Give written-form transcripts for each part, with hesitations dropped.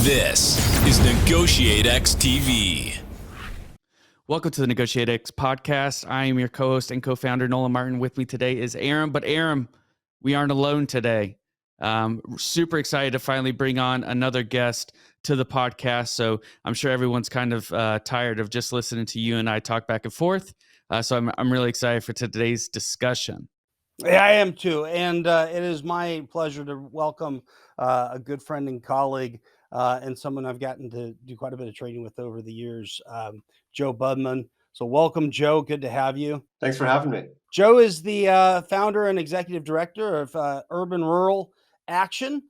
This is NEGOTIATEx TV. Welcome to the NEGOTIATEx podcast. I am your co-host and co-founder, Nolan Martin. With me today is Aaron. But Aaron, we aren't alone today. Super excited to finally bring on another guest to the podcast. So I'm sure everyone's kind of tired of just listening to you and I talk back and forth. So I'm really excited for today's discussion. Yeah, I am too. And it is my pleasure to welcome a good friend and colleague and someone I've gotten to do quite a bit of training with over the years, Joe Bubman. So welcome, Joe. Good to have you. Thanks for having me. Joe is the founder and executive director of Urban Rural Action.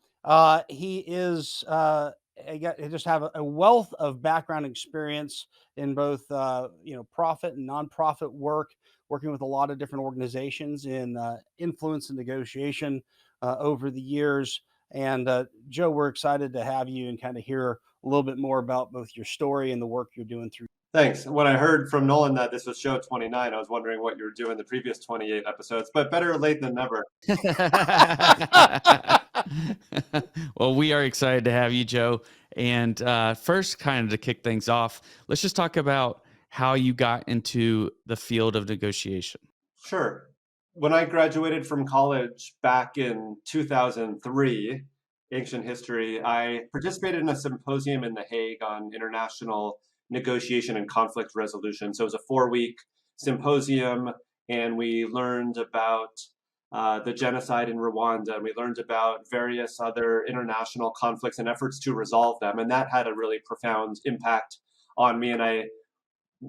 He just have a wealth of background experience in both profit and nonprofit work, working with a lot of different organizations in influence and negotiation over the years. And Joe, we're excited to have you and kind of hear a little bit more about both your story and the work you're doing through. Thanks. When I heard from Nolan that this was show 29, I was wondering what you were doing the previous 28 episodes, but better late than never. Well, we are excited to have you, Joe. And first, kind of to kick things off, let's just talk about how you got into the field of negotiation. Sure. When I graduated from college back in 2003, ancient history, I participated in a symposium in The Hague on international negotiation and conflict resolution. So it was a 4-week symposium, and we learned about the genocide in Rwanda, and we learned about various other international conflicts and efforts to resolve them. And that had a really profound impact on me. And I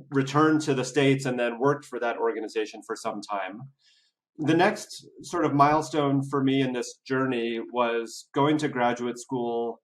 returned to the States and then worked for that organization for some time. The next sort of milestone for me in this journey was going to graduate school,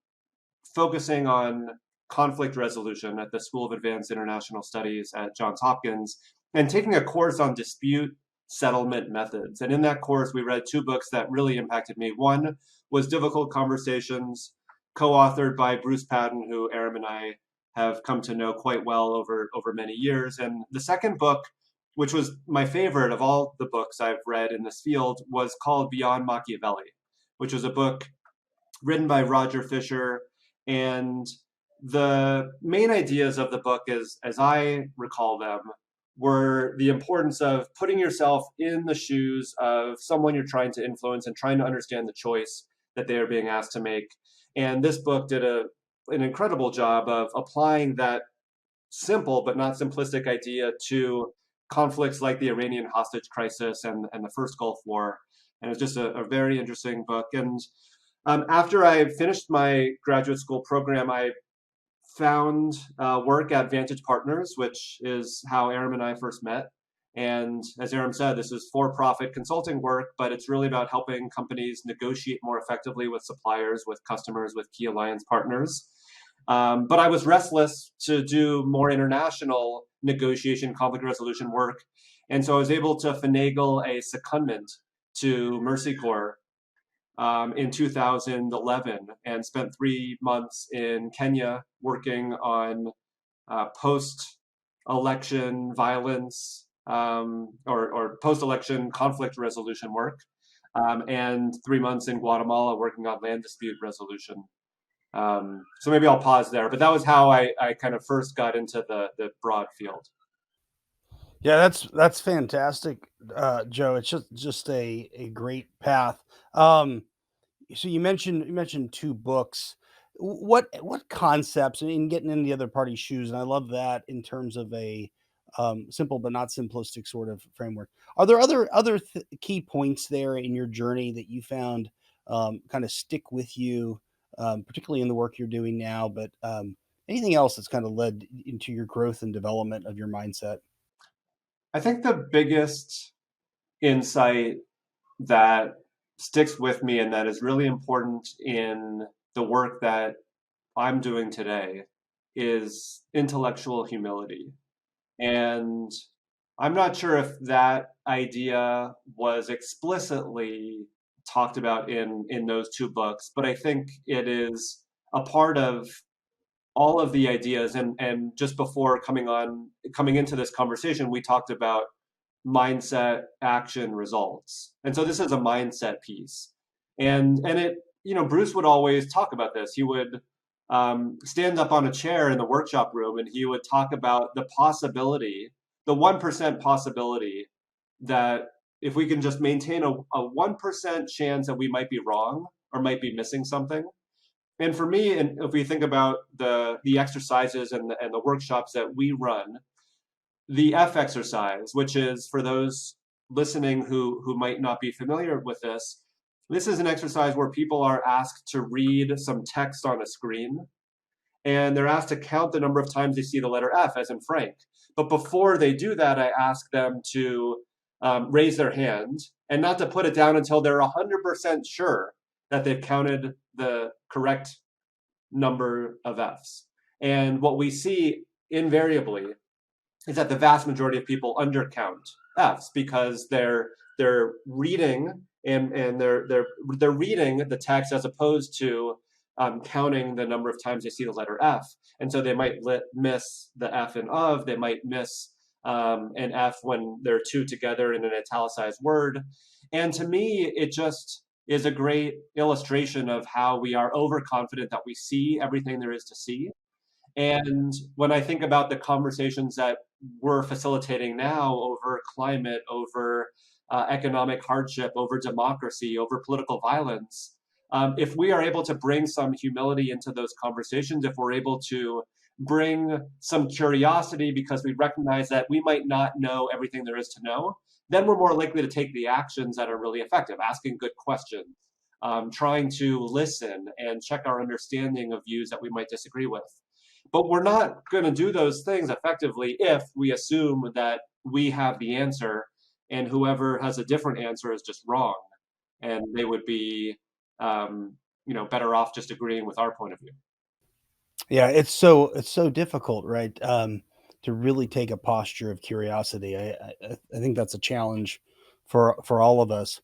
focusing on conflict resolution at the School of Advanced International Studies at Johns Hopkins, and taking a course on dispute settlement methods. And in that course, we read 2 books that really impacted me. One was Difficult Conversations, co-authored by Bruce Patton, who Aaron and I have come to know quite well over many years. And the second book, which was my favorite of all the books I've read in this field, was called Beyond Machiavelli, which was a book written by Roger Fisher. And the main ideas of the book, as I recall them, were the importance of putting yourself in the shoes of someone you're trying to influence and trying to understand the choice that they are being asked to make. And this book did an incredible job of applying that simple but not simplistic idea to conflicts like the Iranian hostage crisis and the first Gulf War. And it's just a very interesting book. And after I finished my graduate school program, I found work at Vantage Partners, which is how Aram and I first met. And as Aram said, this is for-profit consulting work, but it's really about helping companies negotiate more effectively with suppliers, with customers, with key alliance partners. But I was restless to do more international negotiation, conflict resolution work. And so I was able to finagle a secondment to Mercy Corps in 2011 and spent 3 months in Kenya working on post-election violence or post-election conflict resolution work, and 3 months in Guatemala working on land dispute resolution. So maybe I'll pause there, but that was how I kind of first got into the broad field. Yeah, that's fantastic, Joe. It's just a great path. So you mentioned 2 books. What concepts, and getting in the other party's shoes, and I love that in terms of a simple but not simplistic sort of framework. Are there other key points there in your journey that you found kind of stick with you, particularly in the work you're doing now, but anything else that's kind of led into your growth and development of your mindset? I think the biggest insight that sticks with me and that is really important in the work that I'm doing today is intellectual humility. And I'm not sure if that idea was explicitly talked about in those 2 books, but I think it is a part of all of the ideas. And just before coming into this conversation, we talked about mindset, action, results. And so this is a mindset piece. And it, Bruce would always talk about this. He would stand up on a chair in the workshop room and he would talk about the possibility, the 1% possibility that if we can just maintain a 1% chance that we might be wrong or might be missing something. And for me, and if we think about the exercises and the workshops that we run, the F exercise, which is for those listening who might not be familiar with this, this is an exercise where people are asked to read some text on a screen, and they're asked to count the number of times they see the letter F, as in Frank. But before they do that, I ask them to raise their hand and not to put it down until they're 100% sure that they've counted the correct number of Fs. And what we see invariably is that the vast majority of people undercount Fs because they're reading and they're reading the text as opposed to counting the number of times they see the letter F. And so they might miss the F in of, they might miss an F when they're two together in an italicized word. And to me, it just is a great illustration of how we are overconfident that we see everything there is to see. And when I think about the conversations that we're facilitating now over climate, over economic hardship, over democracy, over political violence, if we are able to bring some humility into those conversations, if we're able to bring some curiosity because we recognize that we might not know everything there is to know, then we're more likely to take the actions that are really effective, asking good questions, trying to listen and check our understanding of views that we might disagree with. But we're not going to do those things effectively if we assume that we have the answer and whoever has a different answer is just wrong, and they would be better off just agreeing with our point of view. Yeah, it's so difficult, right? To really take a posture of curiosity. I think that's a challenge for all of us.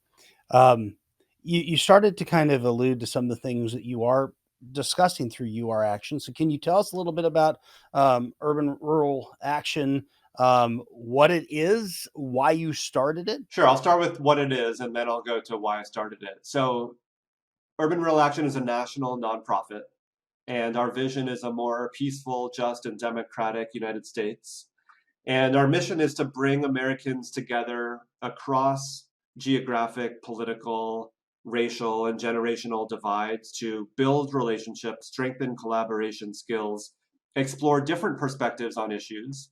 You started to kind of allude to some of the things that you are discussing through UR Action. So can you tell us a little bit about urban rural action, what it is, why you started it? Sure, I'll start with what it is and then I'll go to why I started it. So Urban Rural Action is a national nonprofit, and our vision is a more peaceful, just, and democratic United States. And our mission is to bring Americans together across geographic, political, racial, and generational divides to build relationships, strengthen collaboration skills, explore different perspectives on issues,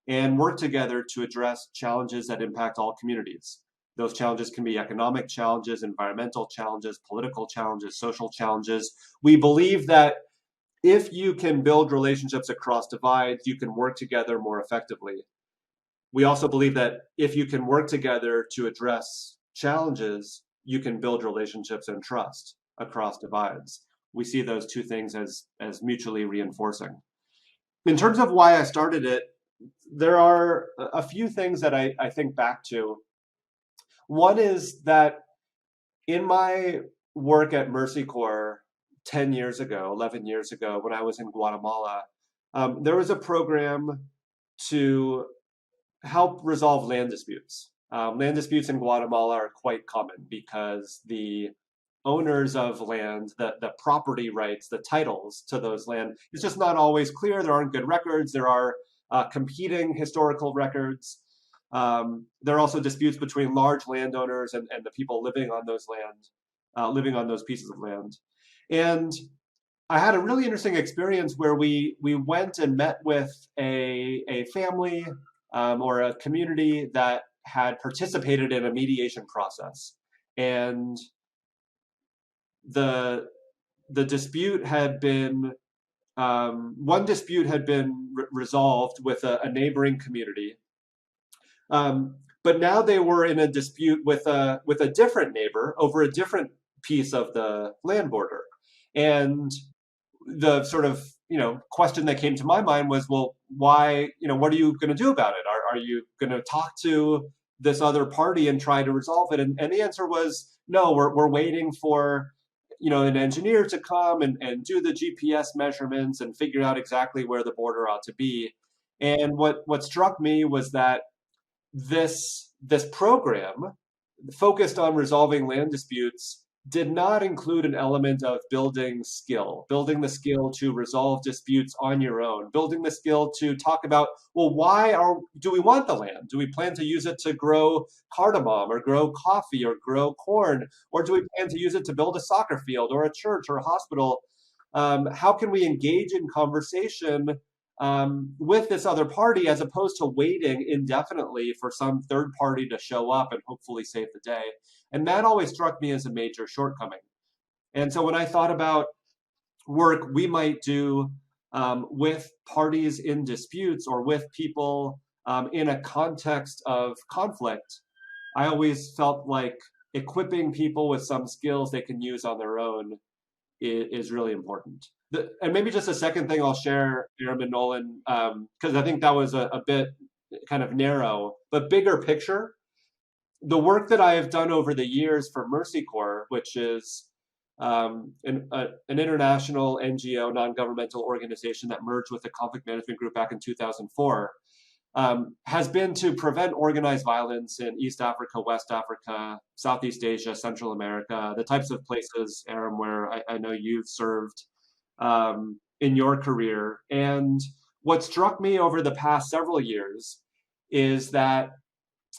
and work together to address challenges that impact all communities. Those challenges can be economic challenges, environmental challenges, political challenges, social challenges. We believe that if you can build relationships across divides, you can work together more effectively. We also believe that if you can work together to address challenges, you can build relationships and trust across divides. We see those two things as mutually reinforcing. In terms of why I started it, there are a few things that I think back to. One is that in my work at Mercy Corps 10 years ago, 11 years ago, when I was in Guatemala, there was a program to help resolve land disputes. Land disputes in Guatemala are quite common because the owners of land, the property rights, the titles to those land, it's just not always clear. There aren't good records. There are competing historical records. There are also disputes between large landowners and the people living on those pieces of land. And I had a really interesting experience where we went and met with a family or a community that had participated in a mediation process. And the dispute had been, one dispute had been resolved with a neighboring community. But now they were in a dispute with a different neighbor over a different piece of the land border. And the sort of question that came to my mind was, well, why, what are you going to do about it? Are you going to talk to this other party and try to resolve it? And the answer was no. We're waiting for an engineer to come and do the GPS measurements and figure out exactly where the border ought to be. And what struck me was that this program focused on resolving land disputes did not include an element of building the skill to resolve disputes on your own, building the skill to talk about, well, do we want the land? Do we plan to use it to grow cardamom or grow coffee or grow corn? Or do we plan to use it to build a soccer field or a church or a hospital? How can we engage in conversation with this other party as opposed to waiting indefinitely for some third party to show up and hopefully save the day? And that always struck me as a major shortcoming. And so when I thought about work we might do with parties in disputes or with people in a context of conflict, I always felt like equipping people with some skills they can use on their own is really important. And maybe just a second thing I'll share, Aram and Nolan, because I think that was a bit kind of narrow, but bigger picture. The work that I have done over the years for Mercy Corps, which is an international NGO, non-governmental organization that merged with the conflict management group back in 2004, has been to prevent organized violence in East Africa, West Africa, Southeast Asia, Central America, the types of places, Aram, where I know you've served in your career. And what struck me over the past several years is that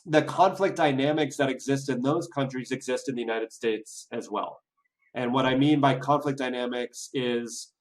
the conflict dynamics that exist in those countries exist in the United States as well. And what I mean by conflict dynamics is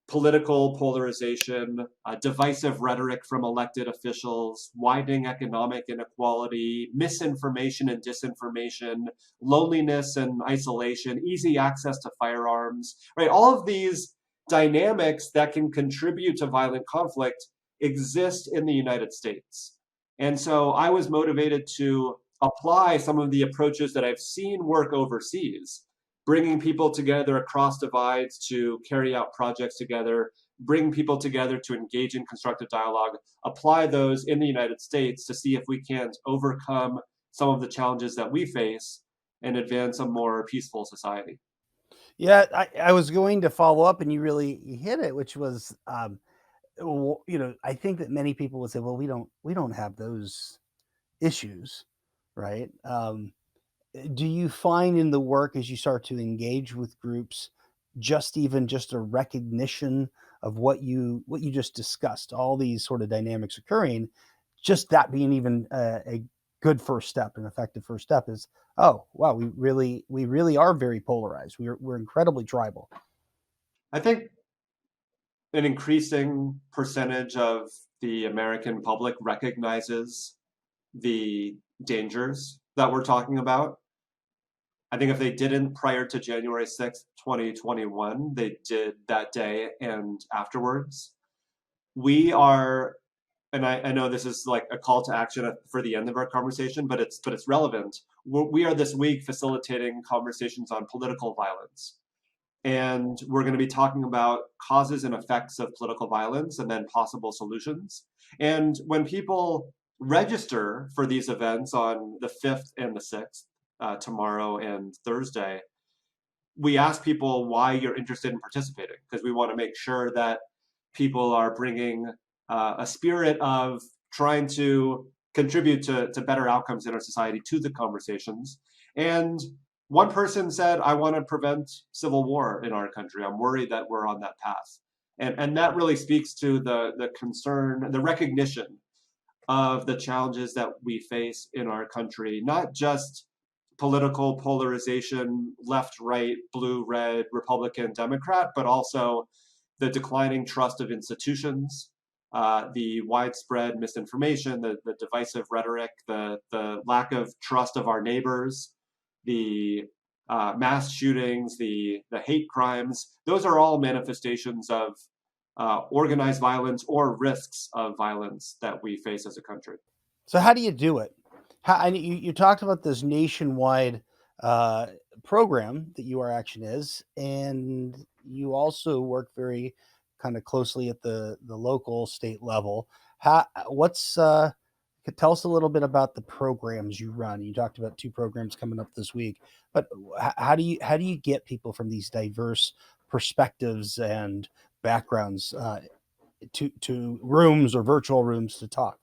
political polarization, divisive rhetoric from elected officials, widening economic inequality, misinformation and disinformation, loneliness and isolation, easy access to firearms, right? All of these dynamics that can contribute to violent conflict exist in the United States. And so I was motivated to apply some of the approaches that I've seen work overseas, bringing people together across divides to carry out projects together, bring people together to engage in constructive dialogue, apply those in the United States to see if we can't overcome some of the challenges that we face and advance a more peaceful society. Yeah, I was going to follow up, and you hit it, which was, I think that many people would say, well, we don't have those issues, right? Do you find in the work as you start to engage with groups, just a recognition of what you just discussed, all these sort of dynamics occurring, just that being even a good first step, an effective first step is, oh wow, we really are very polarized. We're incredibly tribal. I think an increasing percentage of the American public recognizes the dangers that we're talking about. I think if they didn't prior to January 6th, 2021, they did that day and afterwards. We are, and I know this is like a call to action for the end of our conversation, but it's relevant. We are this week facilitating conversations on political violence. And we're going to be talking about causes and effects of political violence and then possible solutions. And when people register for these events on the 5th and the 6th, tomorrow and Thursday, we ask people why you're interested in participating, because we want to make sure that people are bringing a spirit of trying to contribute to better outcomes in our society to the conversations. And one person said, I want to prevent civil war in our country. I'm worried that we're on that path. And that really speaks to the concern, the recognition of the challenges that we face in our country, not just political polarization, left, right, blue, red, Republican, Democrat, but also the declining trust of institutions, the widespread misinformation, the divisive rhetoric, the lack of trust of our neighbors, the mass shootings, the hate crimes. Those are all manifestations of organized violence or risks of violence that we face as a country. So how do you do it? You talked about this nationwide program that UR Action is, and you also work very kind of closely at the local state level. Tell us a little bit about the programs you run. You talked about 2 programs coming up this week, but how do you get people from these diverse perspectives and backgrounds to rooms or virtual rooms to talk?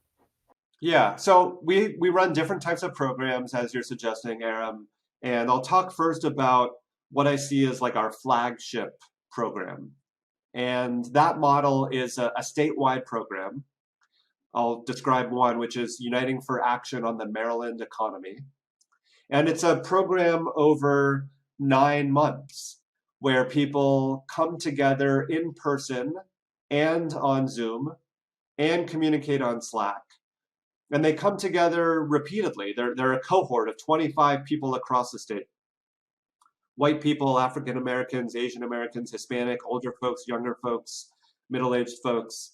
Yeah, so we run different types of programs, as you're suggesting, Aram. And I'll talk first about what I see as like our flagship program. And that model is a statewide program. I'll describe one, which is Uniting for Action on the Maryland Economy. And it's a program over 9 months where people come together in person and on Zoom and communicate on Slack. And they come together repeatedly. They're a cohort of 25 people across the state. White people, African Americans, Asian Americans, Hispanic, older folks, younger folks, middle-aged folks,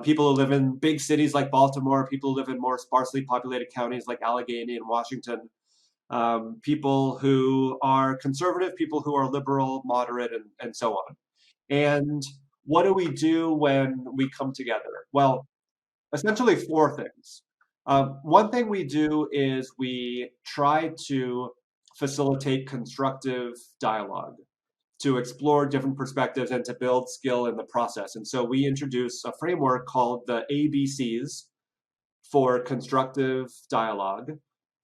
people who live in big cities like Baltimore, people who live in more sparsely populated counties like Allegheny and Washington, people who are conservative, people who are liberal, moderate, and so on. And what do we do when we come together? Well, essentially 4 things. One thing we do is we try to facilitate constructive dialogue, to explore different perspectives and to build skill in the process. And so we introduce a framework called the ABCs for constructive dialogue,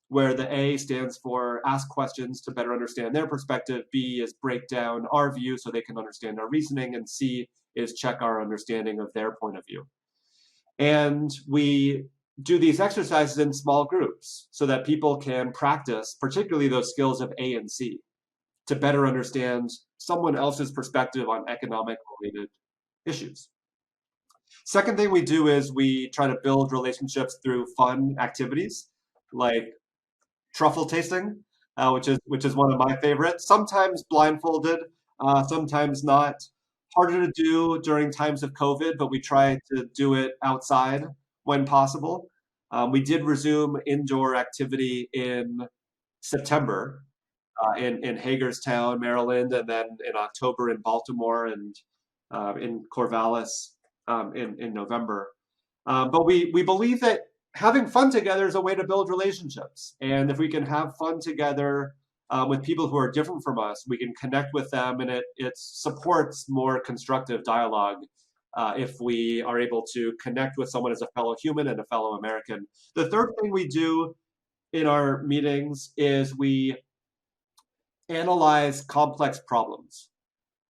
where the A stands for ask questions to better understand their perspective, B is break down our view so they can understand our reasoning, and C is check our understanding of their point of view. And we do these exercises in small groups so that people can practice, particularly those skills of A and C, to better understand someone else's perspective on economic-related issues. Second thing we do is we try to build relationships through fun activities like truffle tasting, which is one of my favorites. Sometimes blindfolded, sometimes not. Harder to do during times of COVID, but we try to do it outside when possible. We did resume indoor activity in September in Hagerstown, Maryland, and then in October in Baltimore and in Corvallis in November. But we believe that having fun together is a way to build relationships. And if we can have fun together with people who are different from us, we can connect with them, and it supports more constructive dialogue if we are able to connect with someone as a fellow human and a fellow American. The third thing we do in our meetings is we analyze complex problems.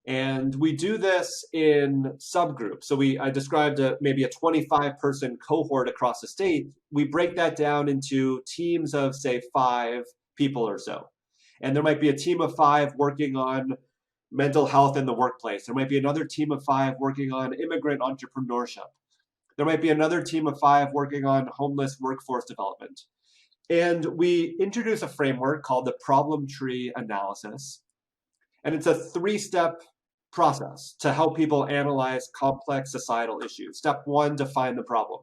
And we do this in subgroups. So I described maybe a 25-person cohort across the state. We break that down into teams of, say, 5 people or so. And there might be a team of 5 working on mental health in the workplace. There might be another team of 5 working on immigrant entrepreneurship. There might be another team of 5 working on homeless workforce development. And we introduce a framework called the problem tree analysis. And it's a 3-step process to help people analyze complex societal issues. Step 1, define the problem.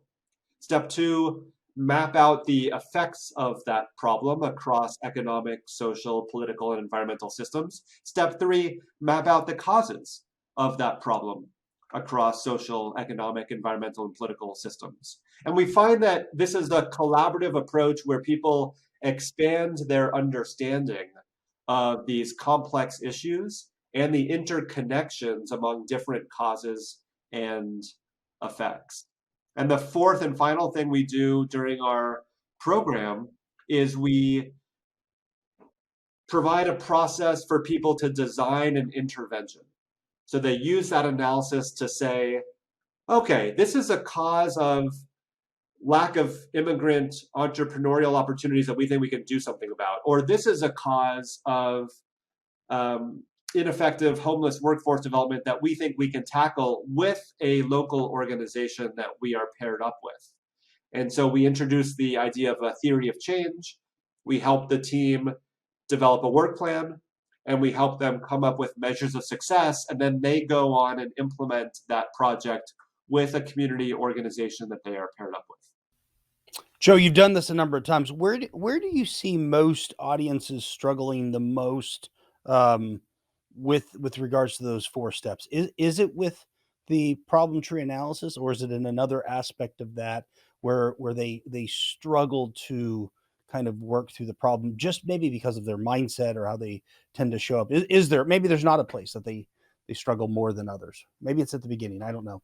Step 2, map out the effects of that problem across economic, social, political, and environmental systems. Step 3, map out the causes of that problem across social, economic, environmental, and political systems. And we find that this is a collaborative approach where people expand their understanding of these complex issues and the interconnections among different causes and effects. And the fourth and final thing we do during our program is we provide a process for people to design an intervention. So they use that analysis to say, okay, this is a cause of lack of immigrant entrepreneurial opportunities that we think we can do something about, or this is a cause of ineffective homeless workforce development that we think we can tackle with a local organization that we are paired up with. And so we introduce the idea of a theory of change. We help the team develop a work plan, and we help them come up with measures of success, and then they go on and implement that project with a community organization that they are paired up with. Joe, you've done this a number of times. Where do you see most audiences struggling the most with regards to those 4 steps? Is it with the problem tree analysis, or is it in another aspect of that where they struggle to kind of work through the problem, just maybe because of their mindset or how they tend to show up? Is there, maybe there's not a place that they struggle more than others? Maybe it's at the beginning. I don't know.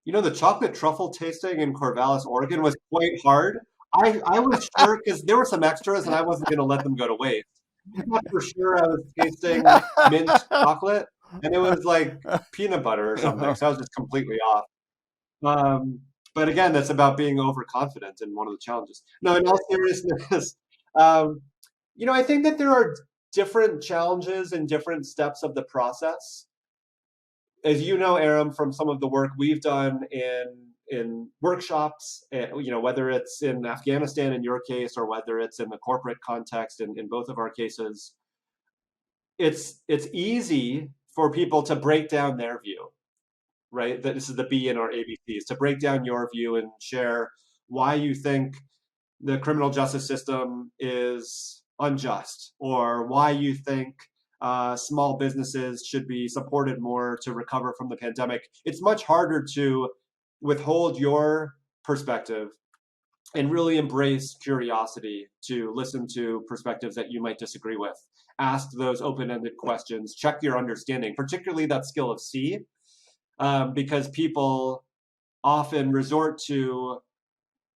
You know, the chocolate truffle tasting in Corvallis, Oregon was quite hard. I was sure, because there were some extras and I wasn't going to let them go to waste. thought for sure I was tasting mint chocolate, and it was like peanut butter or something. So I was just completely off. Um, but again, that's about being overconfident and one of the challenges. No, in all seriousness, um, I think that there are different challenges in different steps of the process. As you know, Aram, from some of the work we've done in workshops, whether it's in Afghanistan in your case or whether it's in the corporate context in both of our cases, it's easy for people to break down their view, right? That this is the B in our ABCs, to break down your view and share why you think the criminal justice system is unjust, or why you think small businesses should be supported more to recover from the pandemic. It's much harder to withhold your perspective and really embrace curiosity, to listen to perspectives that you might disagree with. Ask those open-ended questions, check your understanding, particularly that skill of C, because people often resort to,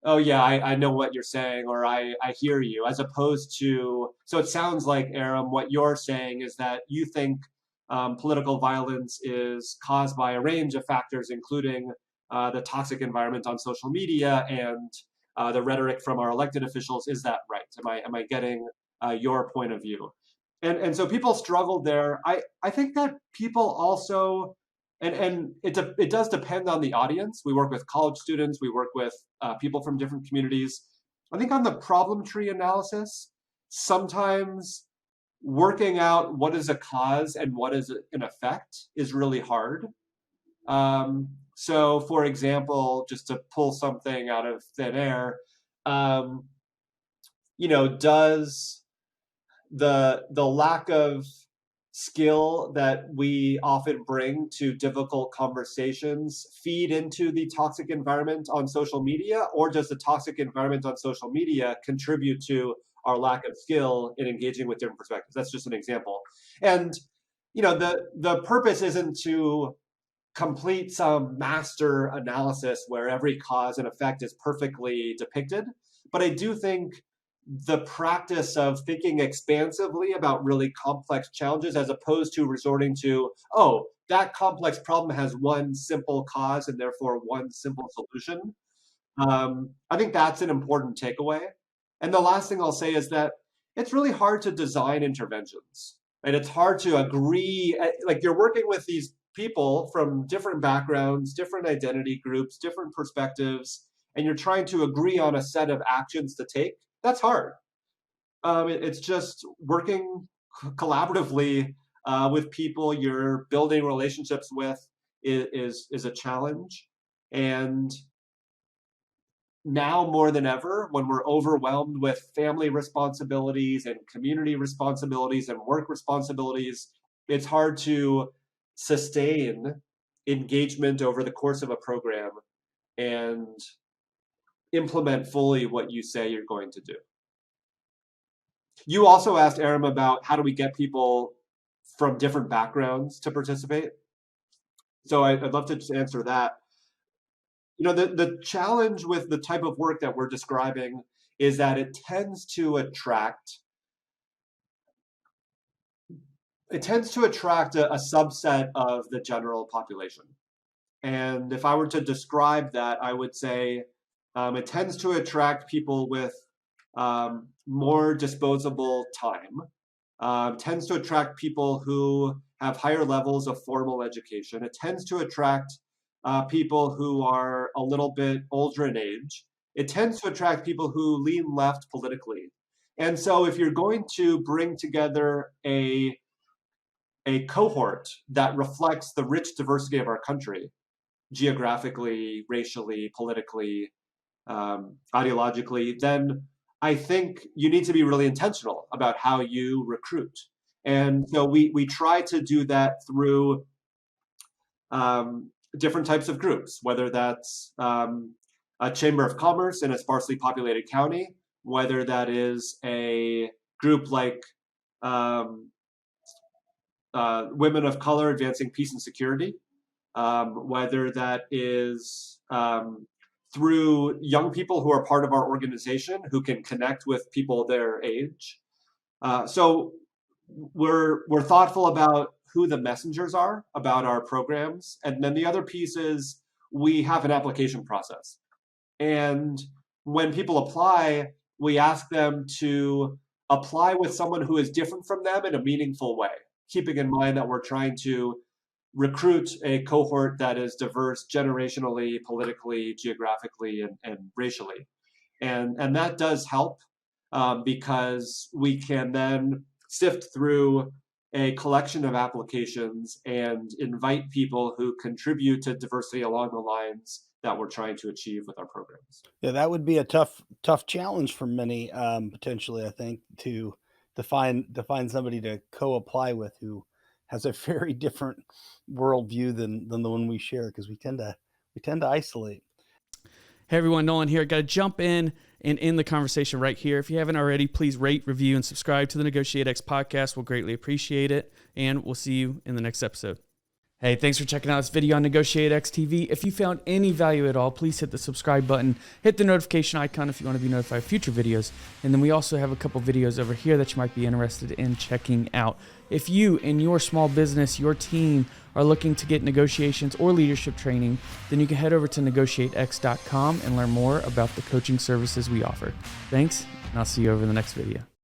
oh yeah, I know what you're saying, or I hear you, as opposed to, so it sounds like, Aram, what you're saying is that you think political violence is caused by a range of factors, including the toxic environment on social media and the rhetoric from our elected officials. Is that right? Am I getting your point of view? And so people struggle there. I think that people also, and it does depend on the audience. We work with college students, we work with people from different communities. I think on the problem tree analysis, sometimes working out what is a cause and what is an effect is really hard. So for example, just to pull something out of thin air, does the lack of skill that we often bring to difficult conversations feed into the toxic environment on social media, or does the toxic environment on social media contribute to our lack of skill in engaging with different perspectives? That's just an example. And the purpose isn't to complete some master analysis where every cause and effect is perfectly depicted, but I do think the practice of thinking expansively about really complex challenges, as opposed to resorting to, oh, that complex problem has one simple cause and therefore one simple solution. I think that's an important takeaway. And the last thing I'll say is that it's really hard to design interventions, and it's hard to agree. Like, you're working with these people from different backgrounds, different identity groups, different perspectives, and you're trying to agree on a set of actions to take. That's hard. It's just working collaboratively with people you're building relationships with is a challenge. And now more than ever, when we're overwhelmed with family responsibilities and community responsibilities and work responsibilities, it's hard to sustain engagement over the course of a program and implement fully what you say you're going to do. You also asked, Aram, about how do we get people from different backgrounds to participate. So I'd love to just answer that. The challenge with the type of work that we're describing is that it tends to attract a subset of the general population. And if I were to describe that, I would say it tends to attract people with more disposable time, tends to attract people who have higher levels of formal education. It tends to attract people who are a little bit older in age. It tends to attract people who lean left politically. And so if you're going to bring together a cohort that reflects the rich diversity of our country, geographically, racially, politically, ideologically, then I think you need to be really intentional about how you recruit. And so we try to do that through different types of groups, whether that's a chamber of commerce in a sparsely populated county, whether that is a group like Women of Color Advancing Peace and Security, whether that is through young people who are part of our organization who can connect with people their age. So we're thoughtful about who the messengers are about our programs. And then the other piece is we have an application process. And when people apply, we ask them to apply with someone who is different from them in a meaningful way, keeping in mind that we're trying to recruit a cohort that is diverse generationally, politically, geographically, and racially. And that does help because we can then sift through a collection of applications and invite people who contribute to diversity along the lines that we're trying to achieve with our programs. Yeah, that would be a tough challenge for many, potentially, I think, to find somebody to co-apply with who has a very different worldview than the one we share, because we tend to isolate. Hey everyone, Nolan here. Got to jump in and end the conversation right here. If you haven't already, please rate, review, and subscribe to the NEGOTIATEx podcast. We'll greatly appreciate it, and we'll see you in the next episode. Hey, thanks for checking out this video on NEGOTIATEx TV. If you found any value at all, please hit the subscribe button, hit the notification icon if you want to be notified of future videos, and then we also have a couple videos over here that you might be interested in checking out. If you and your small business, your team, are looking to get negotiations or leadership training, then you can head over to NEGOTIATEx.com and learn more about the coaching services we offer. Thanks, and I'll see you over in the next video.